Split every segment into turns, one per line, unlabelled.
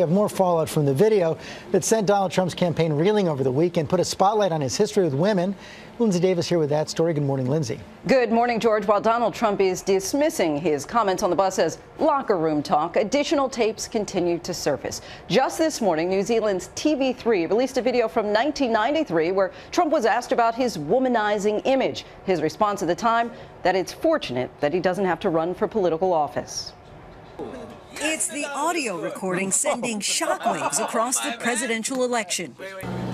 We have more fallout from the video that sent Donald Trump's campaign reeling over the weekend, put a spotlight on his history with women. Lindsay Davis here with that story. Good morning, Lindsay.
Good morning, George. While Donald Trump is dismissing his comments on the bus as locker room talk, additional tapes continue to surface. Just this morning, New Zealand's TV3 released a video from 1993 where Trump was asked about his womanizing image. His response at the time, that it's fortunate that he doesn't have to run for political office.
It's the audio recording sending shockwaves across the presidential election.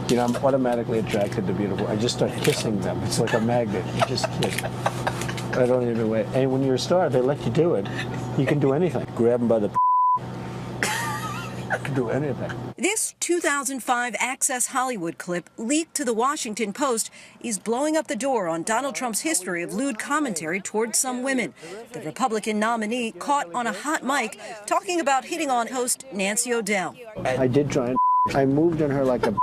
You know, I'm automatically attracted to beautiful. I just start kissing them. It's like a magnet. You just kiss. I don't even wait. And when you're a star, they let you do it. You can do anything. Grab them by the you can do anything.
This 2005 Access Hollywood clip leaked to the Washington Post is blowing up the door on Donald Trump's history of lewd commentary towards some women. The Republican nominee caught on a hot mic talking about hitting on host Nancy O'Dell.
I did try and I moved on her like a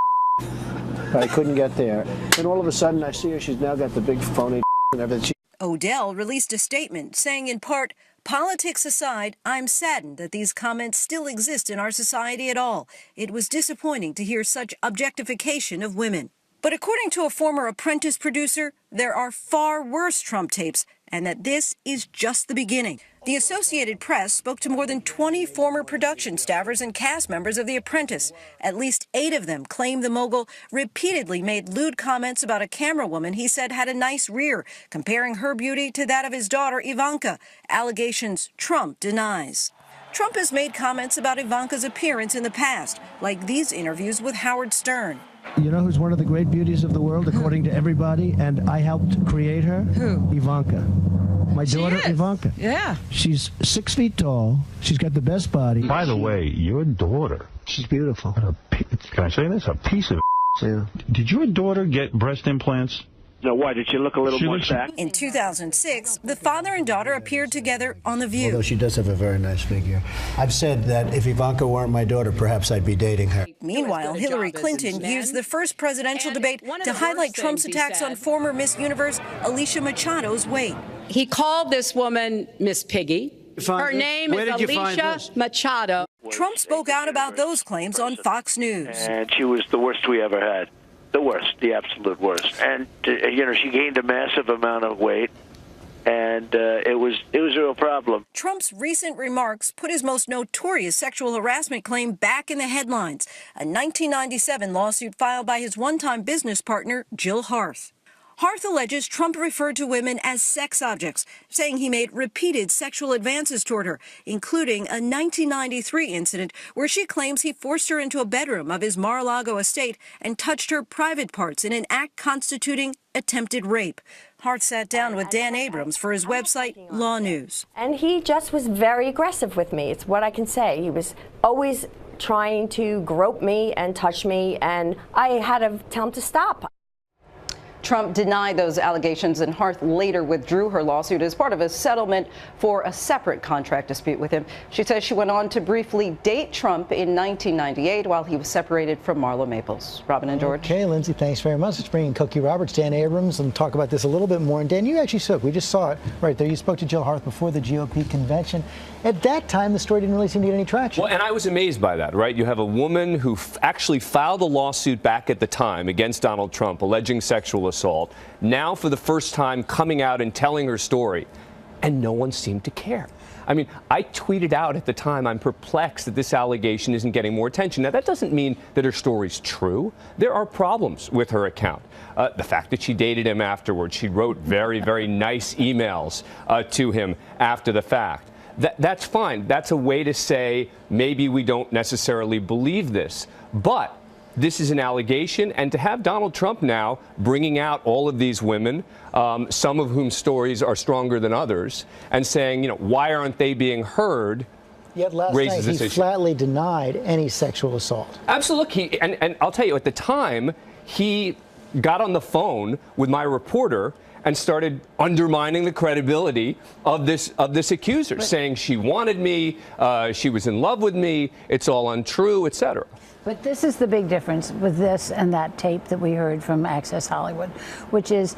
but I couldn't get there. And all of a sudden I see her, she's now got the big phony and everything.
O'Dell released a statement saying in part, "Politics aside, I'm saddened that these comments still exist in our society at all. It was disappointing to hear such objectification of women." But according to a former Apprentice producer, there are far worse Trump tapes, and that this is just the beginning. The Associated Press spoke to more than 20 former production staffers and cast members of The Apprentice. At least 8 of them claim the mogul repeatedly made lewd comments about a camera woman he said had a nice rear, comparing her beauty to that of his daughter Ivanka, allegations Trump denies. Trump has made comments about Ivanka's appearance in the past, like these interviews with Howard Stern.
You know who's one of the great beauties of the world, according to everybody, and I helped create her? Who? Ivanka. My daughter, Ivanka.
Yeah.
She's 6 feet tall. She's got the best body.
By the way, your daughter.
She's beautiful.
Can I say this? A piece of
Yeah.
Did your daughter get breast implants?
No, why? Did she look a little more fat?
In 2006, the father and daughter appeared together on The View.
Although she does have a very nice figure. I've said that if Ivanka weren't my daughter, perhaps I'd be dating her.
Meanwhile, Hillary Clinton used the first presidential debate to highlight Trump's attacks on former Miss Universe Alicia Machado's weight.
He called this woman Miss Piggy. Her name is Alicia Machado.
Trump spoke out about those claims on Fox News.
And she was the worst we ever had. The worst, the absolute worst. And, you know, she gained a massive amount of weight, and it was a real problem.
Trump's recent remarks put his most notorious sexual harassment claim back in the headlines, a 1997 lawsuit filed by his one-time business partner, Jill Harth. Harth alleges Trump referred to women as sex objects, saying he made repeated sexual advances toward her, including a 1993 incident where she claims he forced her into a bedroom of his Mar-a-Lago estate and touched her private parts in an act constituting attempted rape. Harth sat down with Dan Abrams for his website, Law News.
And he just was very aggressive with me. It's what I can say. He was always trying to grope me and touch me, and I had to tell him to stop.
Trump denied those allegations, and Harth later withdrew her lawsuit as part of a settlement for a separate contract dispute with him. She says she went on to briefly date Trump in 1998 while he was separated from Marla Maples. Robin and George.
Okay, Lindsay, thanks very much. Let's bring in Cookie Roberts, Dan Abrams, and talk about this a little bit more. And Dan, you actually spoke. We just saw it right there. You spoke to Jill Harth before the GOP convention. At that time, the story didn't really seem to get any traction.
Well, and I was amazed by that, right? You have a woman who actually filed a lawsuit back at the time against Donald Trump alleging sexual assault, now for the first time coming out and telling her story, and no one seemed to care. I mean, I tweeted out at the time, I'm perplexed that this allegation isn't getting more attention. Now, that doesn't mean that her story's true. There are problems with her account. The fact that she dated him afterwards, she wrote very, very nice emails to him after the fact. That's fine. That's a way to say maybe we don't necessarily believe this. But this is an allegation, and to have Donald Trump now bringing out all of these women, some of whom stories are stronger than others, and saying, you know, why aren't they being heard?
Yet last night he flatly denied any sexual assault.
Absolutely. And I'll tell you, at the time, he got on the phone with my reporter and started undermining the credibility of this accuser, saying she wanted me, she was in love with me, it's all untrue, etc.
But this is the big difference with this and that tape that we heard from Access Hollywood, which is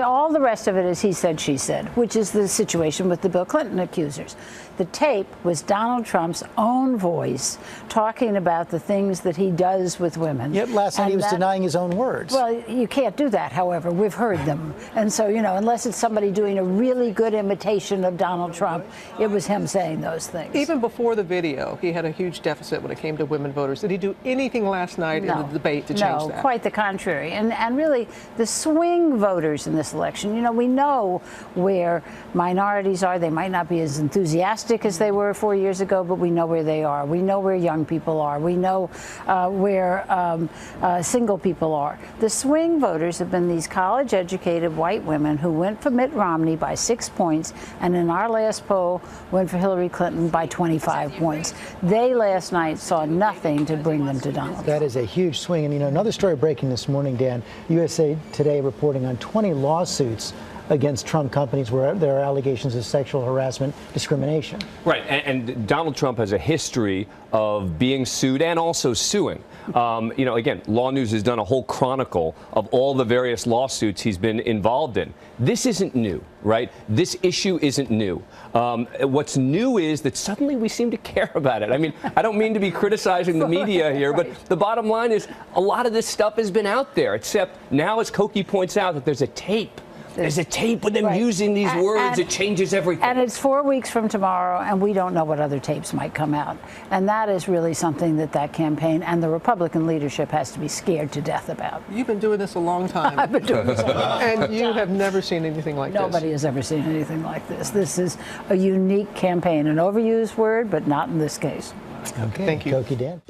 all the rest of it is he said, she said, which is the situation with the Bill Clinton accusers. The tape was Donald Trump's own voice talking about the things that he does with women.
Yet last night he was denying his own words.
Well, you can't do that, however. We've heard them. And so, you know, unless it's somebody doing a really good imitation of Donald Trump, it was him saying those things.
Even before the video, he had a huge deficit when it came to women voters. Did he do anything last night in the debate to change that?
No, quite the contrary. And really, the swing voters in this election, you know, we know where minorities are. They might not be as enthusiastic as they were 4 years ago, but we know where they are. We know where young people are. We know where single people are. The swing voters have been these college-educated white women who went for Mitt Romney by 6 points, and in our last poll, went for Hillary Clinton by 25 points. They last night saw nothing to bring them to Donald Trump.
That is a huge swing. And, you know, another story breaking this morning, Dan, USA Today reporting on 20 lawsuits against Trump companies where there are allegations of sexual harassment, discrimination.
Right, and Donald Trump has a history of being sued and also suing. You know, again, Law News has done a whole chronicle of all the various lawsuits he's been involved in. This isn't new, right? This issue isn't new. What's new is that suddenly we seem to care about it. I mean, I don't mean to be criticizing the media here, but the bottom line is a lot of this stuff has been out there, except now, as Cokie points out, that there's a tape. There's a tape with them using these words. It changes everything.
And it's 4 weeks from tomorrow, and we don't know what other tapes might come out. And that is really something that campaign and the Republican leadership has to be scared to death about.
You've been doing this a long time.
I've been doing this a long time.
And you have never seen anything like this.
Nobody has ever seen anything like this. This is a unique campaign, an overused word, but not in this case.
Okay.
Thank you.
Cokie Dan.